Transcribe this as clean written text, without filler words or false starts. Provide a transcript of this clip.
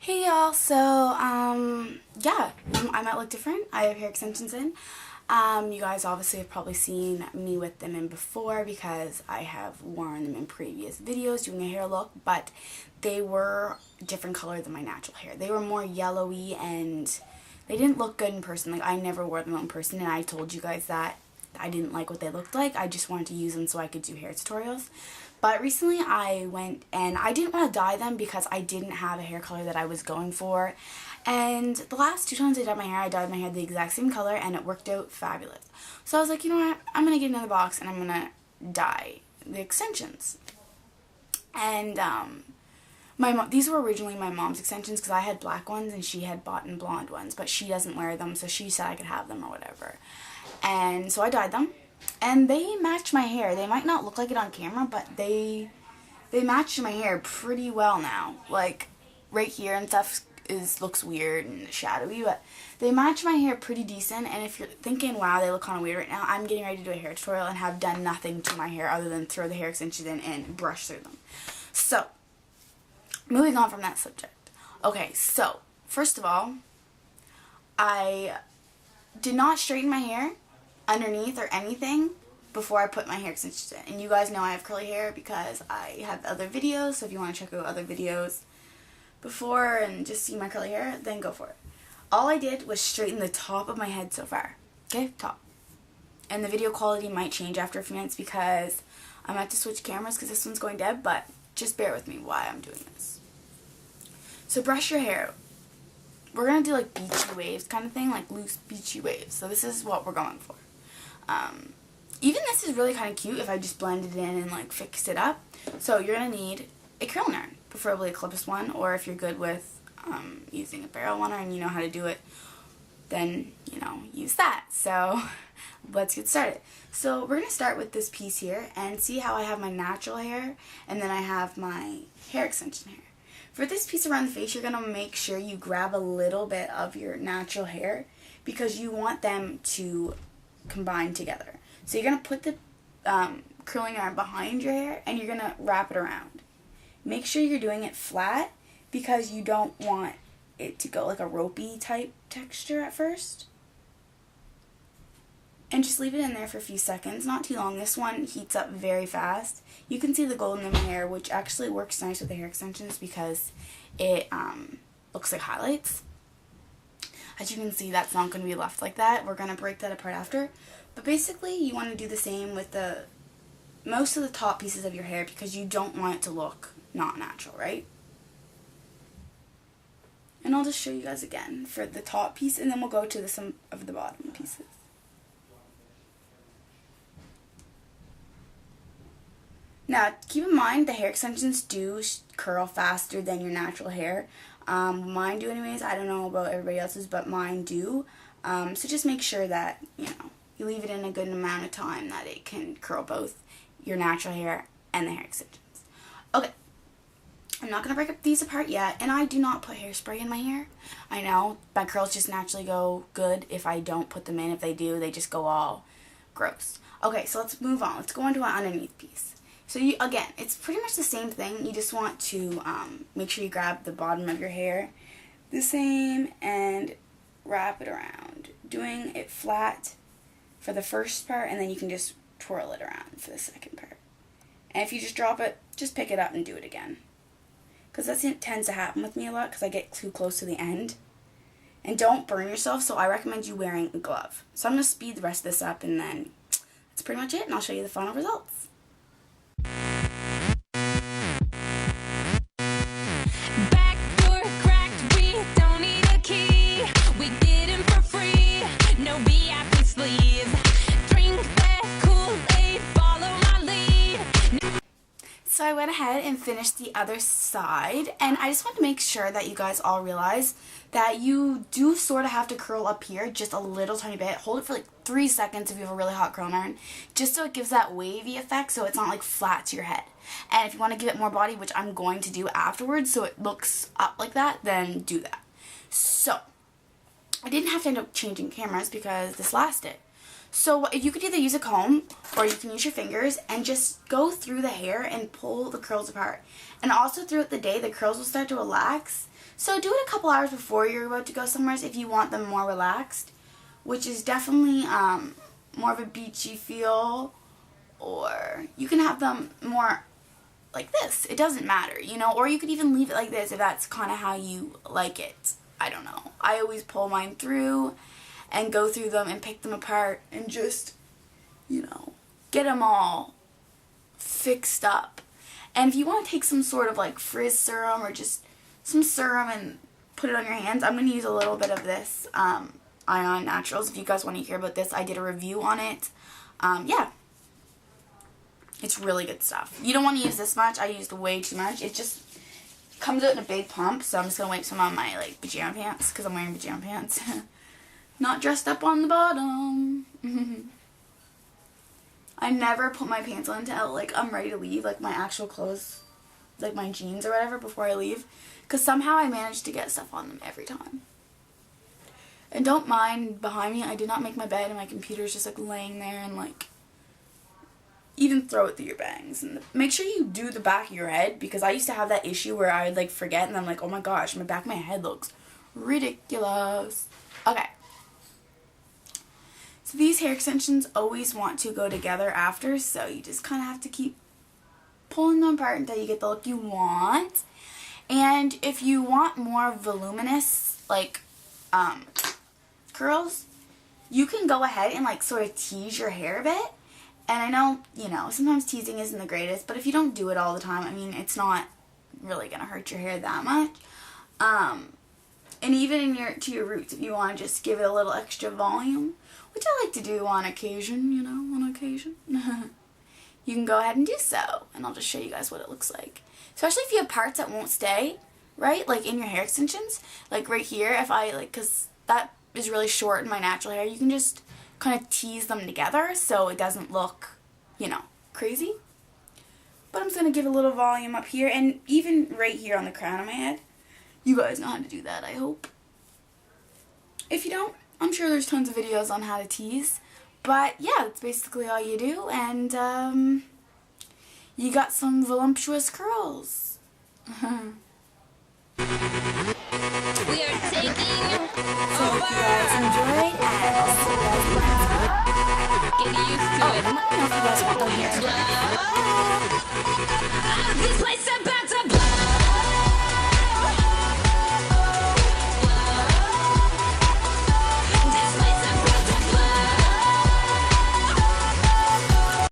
Hey y'all, so, yeah, I might look different. I have hair extensions in. You guys obviously have probably seen me with them in before because I have worn them in previous videos doing a hair look, but they were a different color than my natural hair. They were more yellowy and they didn't look good in person. Like, I never wore them in person, and I told you guys that I didn't like what they looked like. I just wanted to use them so I could do hair tutorials. But recently I went and I didn't want to dye them because I didn't have a hair color that I was going for. And the last two times I dyed my hair the exact same color and it worked out fabulous. So I was like, you know what, I'm going to get another box and I'm going to dye the extensions. And these were originally my mom's extensions because I had black ones and she had bought in blonde ones, but she doesn't wear them, so she said I could have them or whatever. And so I dyed them. And they match my hair. They might not look like it on camera, but they match my hair pretty well now. Like, right here and stuff looks weird and shadowy, but they match my hair pretty decent. And if you're thinking, wow, they look kind of weird right now, I'm getting ready to do a hair tutorial and have done nothing to my hair other than throw the hair extensions in and brush through them. So, moving on from that subject. Okay, so, first of all, I did not straighten my hair underneath or anything before I put my hair extensions in. And you guys know I have curly hair because I have other videos, so if you want to check out other videos before and just see my curly hair, then go for it. All I did was straighten the top of my head so far. Okay, top. And the video quality might change after a few minutes because I'm about to switch cameras because this one's going dead, but just bear with me while I'm doing this. So brush your hair. We're going to do like beachy waves kind of thing, like loose beachy waves. So this is what we're going for. Even this is really kind of cute if I just blended it in and like fixed it up. So you're going to need a curling iron, preferably a clipless one, or if you're good with using a barrel one and you know how to do it, then, you know, use that. So let's get started. So we're going to start with this piece here and see how I have my natural hair and then I have my hair extension hair. For this piece around the face, you're going to make sure you grab a little bit of your natural hair because you want them to combine together. So you're going to put the curling iron behind your hair and you're going to wrap it around. Make sure you're doing it flat because you don't want it to go like a ropey type texture at first. And just leave it in there for a few seconds, not too long. This one heats up very fast. You can see the gold in my hair, which actually works nice with the hair extensions because it looks like highlights. As you can see, that's not going to be left like that. We're going to break that apart after. But basically, you want to do the same with most of the top pieces of your hair because you don't want it to look not natural, right? And I'll just show you guys again for the top piece, and then we'll go to some of the bottom pieces. Now, keep in mind the hair extensions do curl faster than your natural hair. Mine do anyways. I don't know about everybody else's, but mine do. So just make sure that, you know, you leave it in a good amount of time that it can curl both your natural hair and the hair extensions. Okay, I'm not going to break up these apart yet, and I do not put hairspray in my hair. I know, my curls just naturally go good if I don't put them in. If they do, they just go all gross. Okay, so let's move on. Let's go on to an underneath piece. So again, it's pretty much the same thing. You just want to make sure you grab the bottom of your hair the same and wrap it around, doing it flat for the first part, and then you can just twirl it around for the second part. And if you just drop it, just pick it up and do it again. Because that tends to happen with me a lot because I get too close to the end. And don't burn yourself, so I recommend you wearing a glove. So I'm going to speed the rest of this up, and then that's pretty much it, and I'll show you the final results. So I went ahead and finished the other side, and I just want to make sure that you guys all realize that you do sort of have to curl up here just a little tiny bit. Hold it for like 3 seconds if you have a really hot curling iron, just so it gives that wavy effect so it's not like flat to your head. And if you want to give it more body, which I'm going to do afterwards so it looks up like that, then do that. So I didn't have to end up changing cameras because this lasted. So you could either use a comb or you can use your fingers and just go through the hair and pull the curls apart. And also throughout the day, the curls will start to relax. So do it a couple hours before you're about to go somewhere if you want them more relaxed, which is definitely more of a beachy feel, or you can have them more like this. It doesn't matter, you know, or you could even leave it like this if that's kind of how you like it. I don't know. I always pull mine through and go through them and pick them apart and just, you know, get them all fixed up. And if you want to take some sort of like frizz serum or just some serum and put it on your hands, I'm going to use a little bit of this Ion Naturals. If you guys want to hear about this, I did a review on it. Yeah. It's really good stuff. You don't want to use this much. I used way too much. It just comes out in a big pump, so I'm just going to wipe some on my like pajama pants because I'm wearing pajama pants. Not dressed up on the bottom. I never put my pants on until like I'm ready to leave, like my actual clothes, like my jeans or whatever, before I leave, because somehow I managed to get stuff on them every time. And don't mind behind me, I did not make my bed and my computer's just like laying there, and like even throw it through your bangs. And make sure you do the back of your head, because I used to have that issue where I would like forget and I'm like, oh my gosh, my back of my head looks ridiculous. Okay. So these hair extensions always want to go together after, so you just kind of have to keep pulling them apart until you get the look you want. And if you want more voluminous, like, curls, you can go ahead and, like, sort of tease your hair a bit. And I know, you know, sometimes teasing isn't the greatest, but if you don't do it all the time, I mean, it's not really going to hurt your hair that much. And even to your roots, if you want to just give it a little extra volume, which I like to do on occasion, you know, on occasion. You can go ahead and do so, and I'll just show you guys what it looks like. Especially if you have parts that won't stay, right, like in your hair extensions, like right here, if I, like, because that is really short in my natural hair, you can just kind of tease them together so it doesn't look, you know, crazy. But I'm just going to give a little volume up here, and even right here on the crown of my head. You guys know how to do that, I hope. If you don't, I'm sure there's tons of videos on how to tease. But yeah, that's basically all you do, and you got some voluptuous curls. We are taking So hope you guys enjoyed, and I'll see you guys next time. Get used to it. Let me know if you guys want to hear.